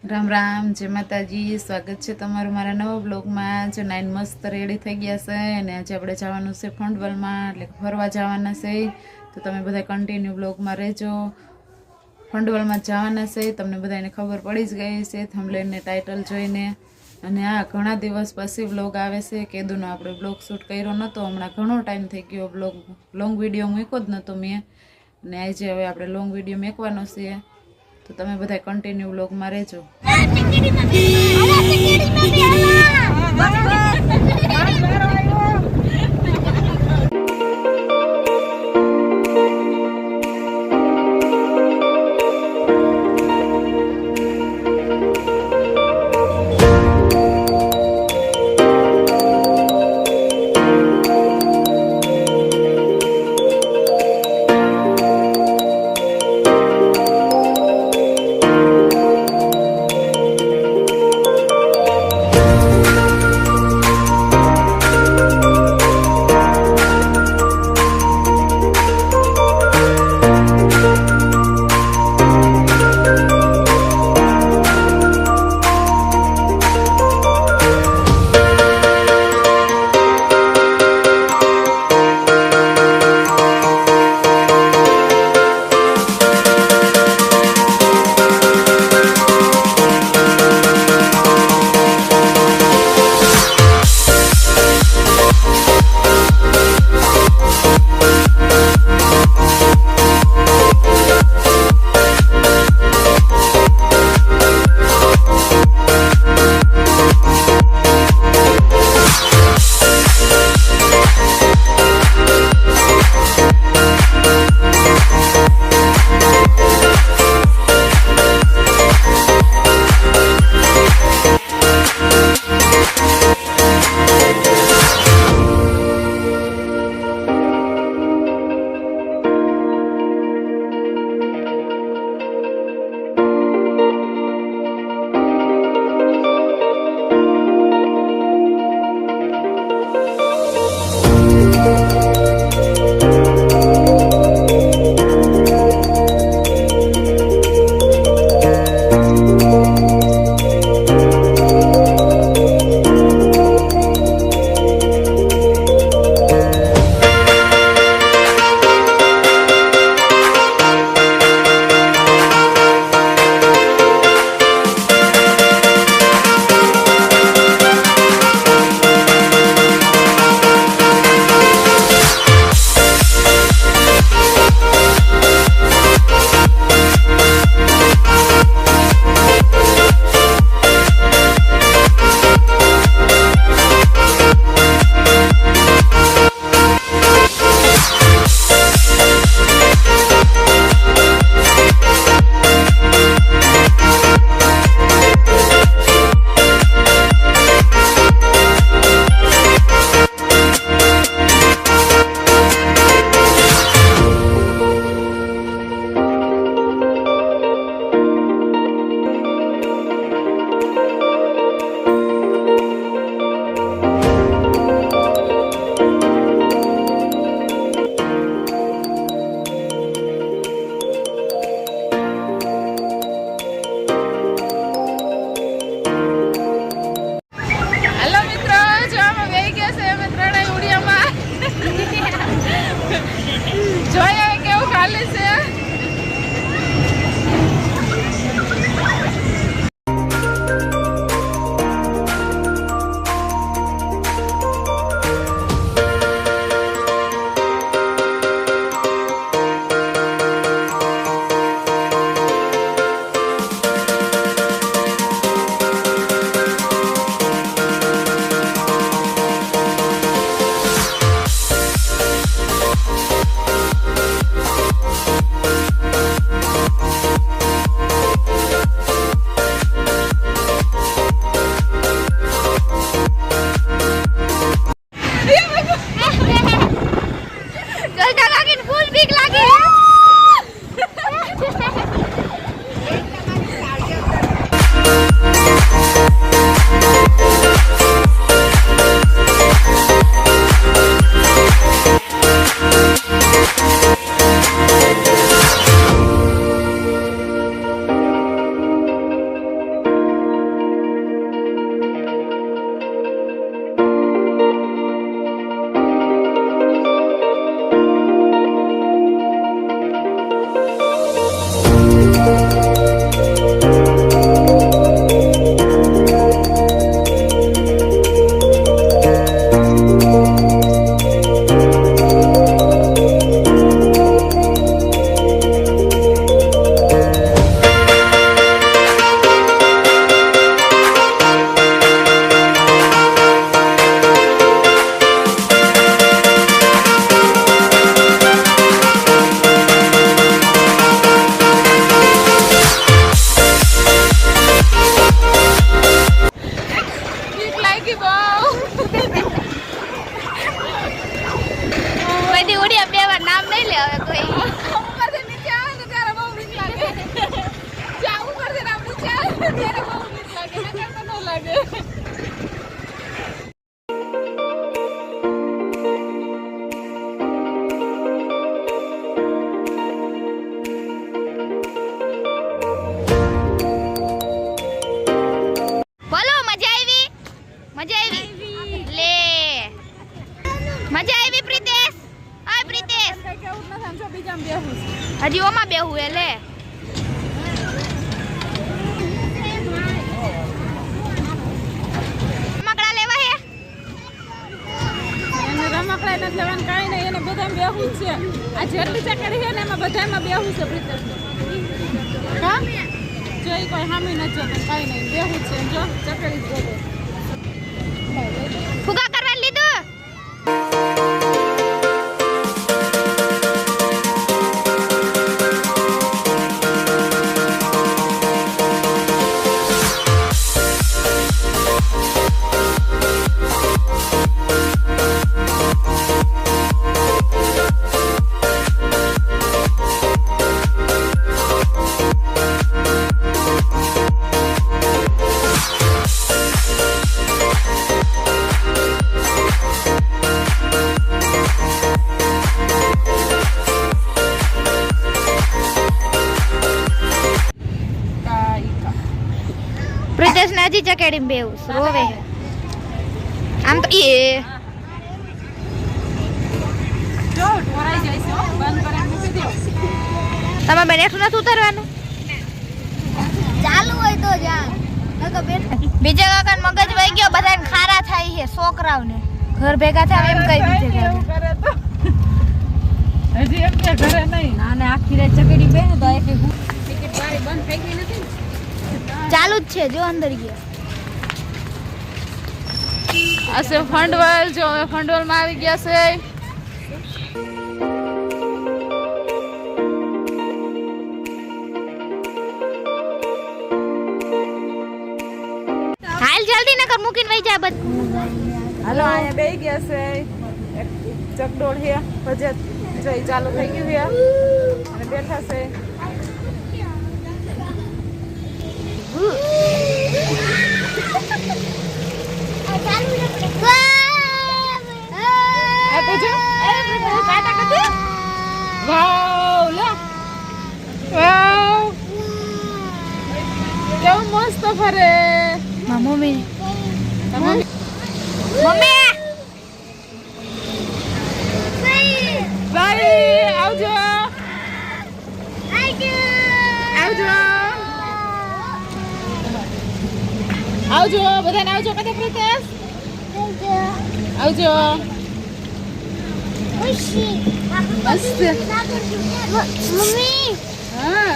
રામ રામ, જય માતાજી। સ્વાગત છે તમારું મારા નવા બ્લોગમાં। જો નાઈન મસ્ત રેડી થઈ ગયા છે અને આજે આપણે જવાનું છે ફંડવલમાં, એટલે ફરવા જવાના છે। તો તમે બધા કન્ટિન્યુ બ્લોગમાં રહેજો। ફંડવલમાં જવાના છે, તમને બધાને ખબર પડી જ ગઈ છે થંબનેલ ને ટાઇટલ જોઈને। અને આ ઘણા દિવસ પછી બ્લોગ આવે છે। કેદુનો આપણે બ્લોગ શૂટ કર્યો નહોતો, હમણાં ઘણો ટાઈમ થઈ ગયો બ્લોગ લોંગ વિડીયો મૂક્યો જ નહોતો મેં, અને આજે હવે આપણે લોંગ વિડીયો મૂકવાનો છે। તો તમે બધા કન્ટિન્યુ બ્લોગમાં રહેજો। હજી ઓમાં બેહું એ લે રમકડા લેવા હે એને રમકડા નથી લેવાનું કાંઈ નહીં એને બધામાં બેહું છે આ જેટલી ચકડી છે ને એમાં બધામાં બેહું છે પ્રીતેશ હા જો ઈ કોઈ હામી નથી જોતું કાંઈ નહીં બેહું છે જો ચકડી જ જોવે ફુગા કરવા લીધું પ્રિતેશ ને હજી ચકેડી બેવું રોવે આમ તો એ જો ઢોરાઈ જાય છે બંધ કરીને મૂકી દો તમે બેન એકલું નથી ઉતરવાનું ચાલુ હોય તો જા બીજા કાકા મગજ વહી ગયો બધાને ખારા થાય છે છોકરાઓને ઘર ભેગા થાય એમ કઈ બીજે હજી એમ કે ઘરે નહીં આને આખી રાત ચકેડી બેને તો એક ટિકિટ વાળી બંધ થઈ ગઈ નથી ચાલુ જ છે જો અંદર ગયા આ છે ફંડવલ જો ફંડવલ માં આવી ગયા છે હાલ જલ્દી નકર મૂકીને વઈ જા બધ હાલો અહીંયા બેહી ગયા છે એક ચકડોળ છે ભજત જોઈ ચાલુ થઈ ગયું છે અને બેઠા છે વાવ લો વાવ કેવું મસ્ત ફરે મમ્મી મમ્મી મમ્મી બાય આવજો આવજો આવજો બધાને આવજો કદે પ્રીતેશ આવજો મસ્ત મમ્મી હા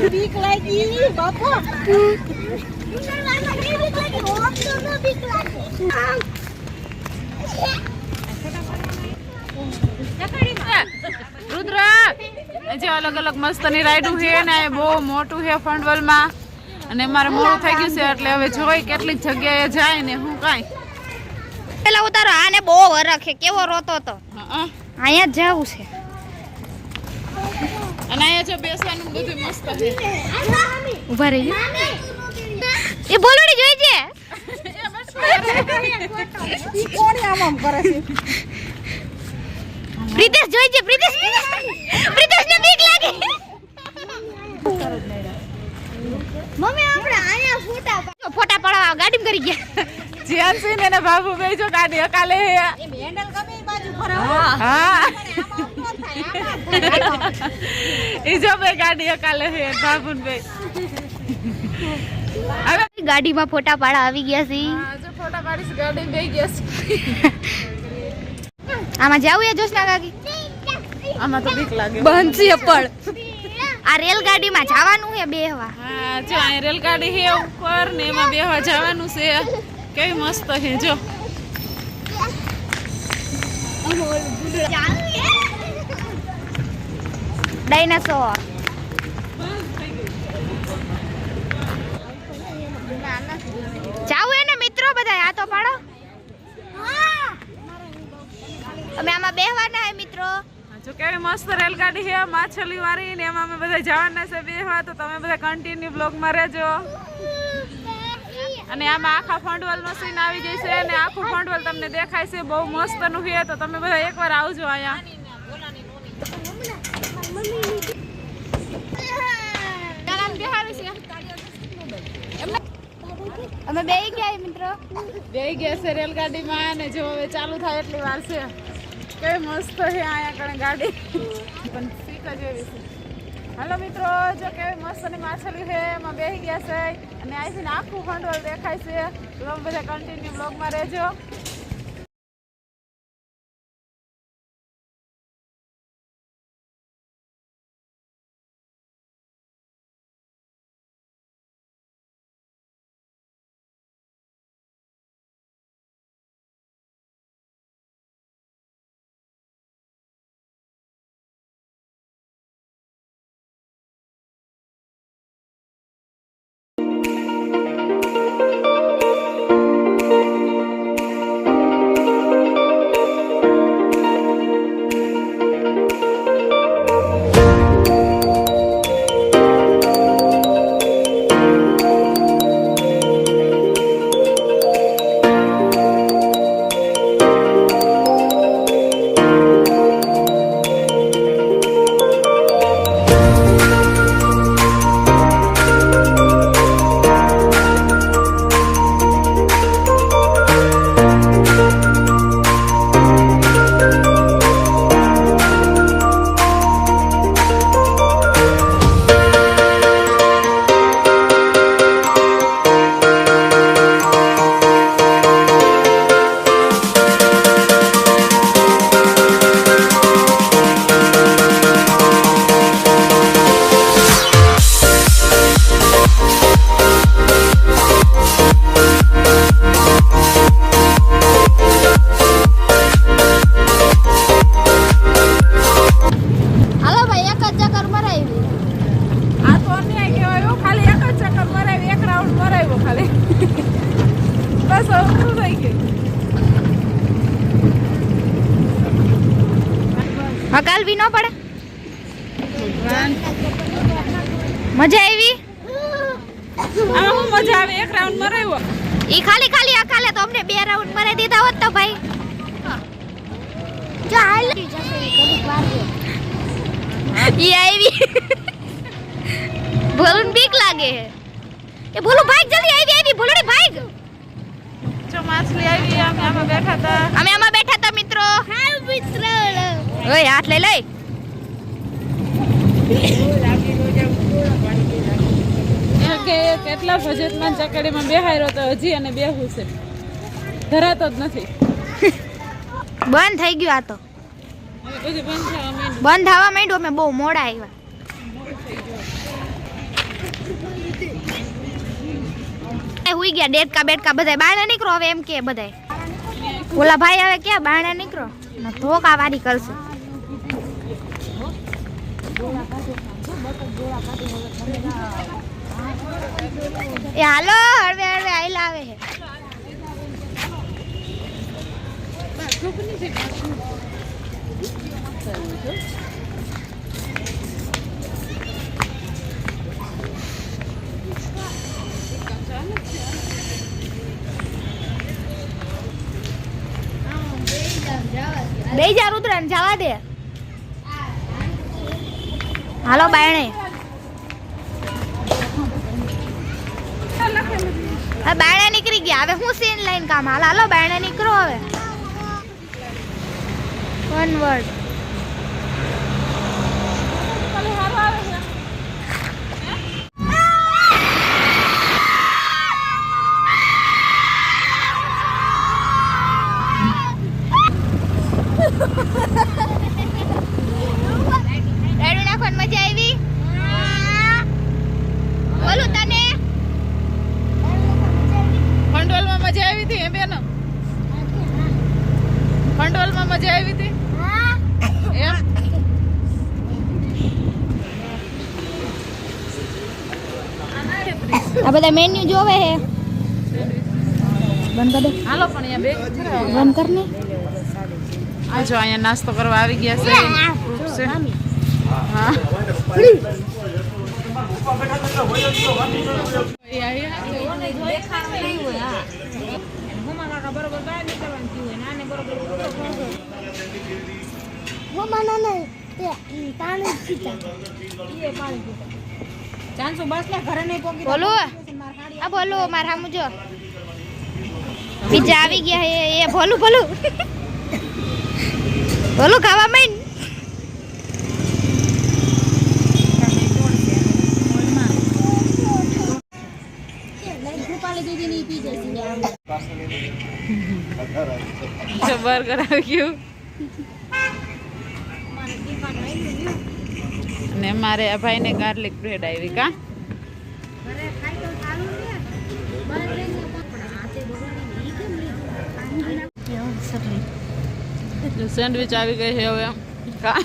બીક લાગી બાપા રુદ્ર જે અલગ અલગ મસ્તની રાઈડું છે ને બહુ મોટું છે ફંડવલમાં અને મારે મોડું થઈ ગયું છે એટલે હવે જોઈ કેટલી જગ્યાએ જાય ને હું કાંઈ પેલા ઉતારો આને બહુ વરખ કેવો રોતો તો હા અહીંયા જ જવું છે અને અહીંયા જો બેસવાનું બધું મસ્ત છે ઉભા રહી એ બોલડી જોઈ છે કોણ આમ કરે છે પ્રીતેશ જોઈ છે પ્રીતેશ ને બીક લાગે મમ્મી આપણે આયા ફોટા પાડવા ગાડીમાં કરી ગયા જીયાનસિંહ ને બાબુ બે જો ગાડી અકાલે હે હેન્ડલ ગમે એ બાજુ ફરાવો હા ઈ જો બે ગાડી અકાલે હે બાબુ બે ગાડીમાં ફોટા પાડા આવી ગયા છે હા જો ફોટા પાડીશ ગાડી બે ગયા આમાં જાવું એ જોશના કાકી આમાં તો બીક લાગે બંધ છે પણ આ રેલગાડીમાં જવાનું છે બેહવા હા જો આ રેલગાડી હે ઉપર ને એમાં બેહવા જવાનું છે કેવી મસ્ત છે જો ડાયનાસોર જાવું એને મિત્રો બધા આ તો પાડો અમે આમાં બેહવાના હે મિત્રો જો કેવી મસ્ત રેલગાડી છે માછલી વાળી ને એમાં અમે બધા જવાના છે બેહવા તો તમે બધા કન્ટિન્યુ બ્લોગમાં રહેજો અને આમાં આખા ફંડવલ નો સીન આવી જશે અને આખું ફંડવલ તમને દેખાય છે બહુ મસ્ત નું છે તો તમે બધા એકવાર આવજો અહીંયા અમે બેહી ગયા મિત્રો બેહી ગયા છે રેલગાડીમાં અને જો હવે ચાલુ થાય એટલી વાર છે કેવી મસ્ત છે અહીંયા કણે ગાડી પણ સીટ જ એવી છે હાલો મિત્રો જો કેવી મસ્ત ની માછલી છે એમાં બેહી ગયા છે અને અહીંથી આખું ફંડવલ દેખાય છે તો તમે બધા કન્ટિન્યુ બ્લોગમાં રહેજો હકાલવી ન પડે મજા આવી આમાં હું મજા આવે એક રાઉન્ડ મરાવ્યો ઈ ખાલી ખાલી અકાલે તો અમને 2 રાઉન્ડ મરાઈ દીધા હોત તો ભાઈ જો હાલ ઈ આવી બોલું બીક લાગે એ બોલું ભાઈ જલ્દી આવી બોલું ભાઈ જો માછલી આવી અમે આમાં બેઠા હતા મિત્રો હા મિત્રો ઓય હાથ લઈ લઈ કેટલા ભજતમાન ચકડીમાં બેહાયરો તો હજી અને બેહું છે ધરાતો જ નથી બંધ થઈ ગયું આ તો બધું બંધ થવા માંડ્યું બંધ થવા માંડ્યું અમે બહુ મોડા આવ્યા હુઈ ગયા ડેડકા બેડકા બધાય બાયણે નીકળો હવે એમ કે બધાય ઓલા ભાઈ હવે ક્યાં બાયણે નીકળો ધોકા વારી કરશે એ હાલો હળવે હળવે આઈલા આવે છે બે જા રુદ્રન જવા દે. હાલો બાયણે. હા બાયણે નીકળી ગયા. હવે હું સીન લાઈન કામ. હાલો બાયણે નીકળો હવે. One word. રેડું નાખવાની મજા આવી. બોલું તને ખંડોલમાં મજા આવી હતી બેન? ખંડોલમાં મજા આવી હતી એમ? આ બધા મેન્યુ જોવે હે. બંધ કર દે. હાલો પણ અહીંયા બે બંધ કર ને. આ જો અહીંયા નાસ્તો કરવા આવી ગયા છે. ફ્રૂટ છે. હા બોલો આ બોલો મારા સામું જો બીજા આવી ગયા હે. એ બોલું બોલું બોલું ખાવા માંડ. બર્ગર આવી ગયું અને મારે આ ભાઈને ગાર્લિક બ્રેડ આવી. કા સેન્ડવિચ આવી ગઈ છે હવે. કા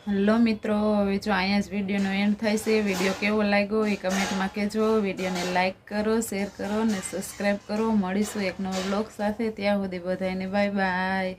હેલો મિત્રો, હવે જો અહીંયા જ વિડીયોનો એન્ડ થાય છે. વિડીયો કેવો લાગ્યો એ કમેન્ટમાં કહેજો. વિડીયોને લાઇક કરો, શેર કરો ને સબસ્ક્રાઈબ કરો. મળીશું એક નવો બ્લોગ સાથે. ત્યાં સુધી બધાને બાય બાય.